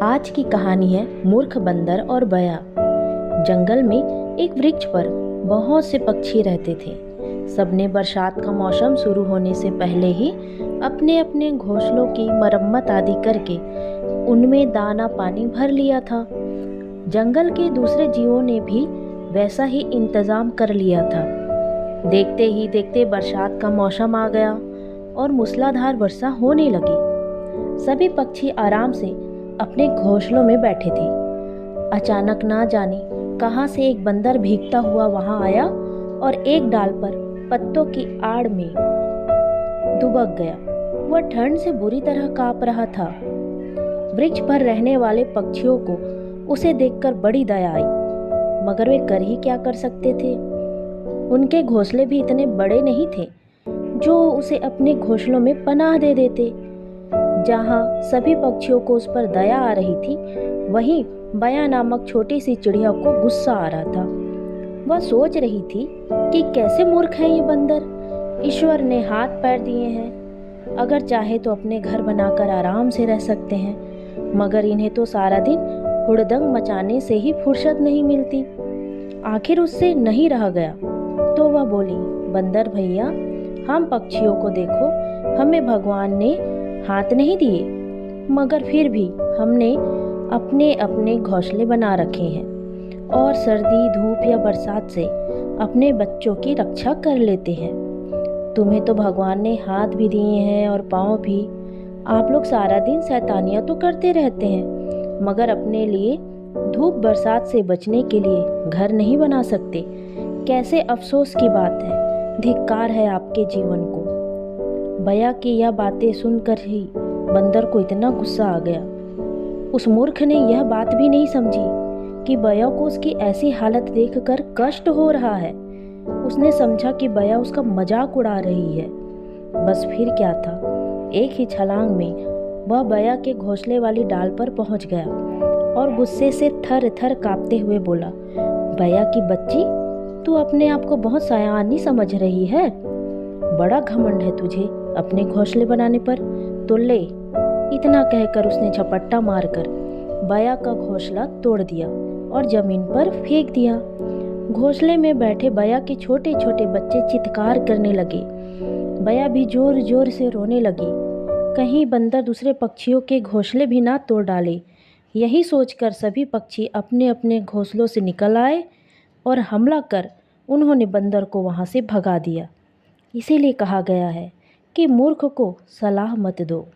आज की कहानी है मूर्ख बंदर और बया। जंगल में एक वृक्ष पर बहुत से पक्षी रहते थे। सबने बरसात का मौसम शुरू होने से पहले ही अपने अपने घोंसलों की मरम्मत आदि करके उनमें दाना पानी भर लिया था। जंगल के दूसरे जीवों ने भी वैसा ही इंतजाम कर लिया था। देखते ही देखते बरसात का मौसम आ गया और मूसलाधार वर्षा होने लगी। सभी पक्षी आराम से अपने घोंसलों में बैठे थे। अचानक ना जाने कहां से एक बंदर भीगता हुआ वहां आया और एक डाल पर पत्तों की आड़ में दुबक गया। वह ठंड से बुरी तरह कांप रहा था। वृक्ष पर रहने वाले पक्षियों को उसे देखकर बड़ी दया आई, मगर वे कर ही क्या कर सकते थे। उनके घोंसले भी इतने बड़े नहीं थे जो उसे अपने घोंसलों में पनाह दे देते। जहां सभी पक्षियों को उस पर दया आ रही थी, वहीं बया नामक छोटी सी चिड़िया को गुस्सा आ रहा था। वह सोच रही थी कि कैसे मूर्ख है ये बंदर। ईश्वर ने हाथ पैर दिए हैं, अगर चाहे तो अपने घर बनाकर आराम से रह सकते हैं, मगर इन्हें तो सारा दिन हुड़दंग मचाने से ही फुर्सत नहीं मिलती। आखिर उससे नहीं रह गया तो वह बोली, बंदर भैया, हम पक्षियों को देखो, हमें भगवान ने हाथ नहीं दिए, मगर फिर भी हमने अपने अपने घोंसले बना रखे हैं और सर्दी धूप या बरसात से अपने बच्चों की रक्षा कर लेते हैं। तुम्हें तो भगवान ने हाथ भी दिए हैं और पाँव भी। आप लोग सारा दिन शैतानियां तो करते रहते हैं, मगर अपने लिए धूप बरसात से बचने के लिए घर नहीं बना सकते। कैसे अफसोस की बात है, धिक्कार है आपके जीवन को। बया की यह बातें सुनकर ही बंदर को इतना गुस्सा आ गया। उस मूर्ख ने यह बात भी नहीं समझी कि बया को उसकी ऐसी हालत देखकर कष्ट हो रहा है। उसने समझा कि बया उसका मजाक उड़ा रही है। बस फिर क्या था, एक ही छलांग में वह बया के घोंसले वाली डाल पर पहुंच गया और गुस्से से थर थर कांपते हुए बोला, बया की बच्ची, तू अपने आप को बहुत सयानी समझ रही है। बड़ा घमंड है तुझे अपने घोंसले बनाने पर, तो ले। इतना कहकर उसने झपट्टा मारकर बया का घोंसला तोड़ दिया और जमीन पर फेंक दिया। घोंसले में बैठे बया के छोटे छोटे बच्चे चित्कार करने लगे। बया भी जोर जोर से रोने लगी, कहीं बंदर दूसरे पक्षियों के घोंसले भी ना तोड़ डाले। यही सोचकर सभी पक्षी अपने अपने घोंसलों से निकल आए और हमला कर उन्होंने बंदर को वहां से भगा दिया। इसीलिए कहा गया है कि मूर्ख को सलाह मत दो।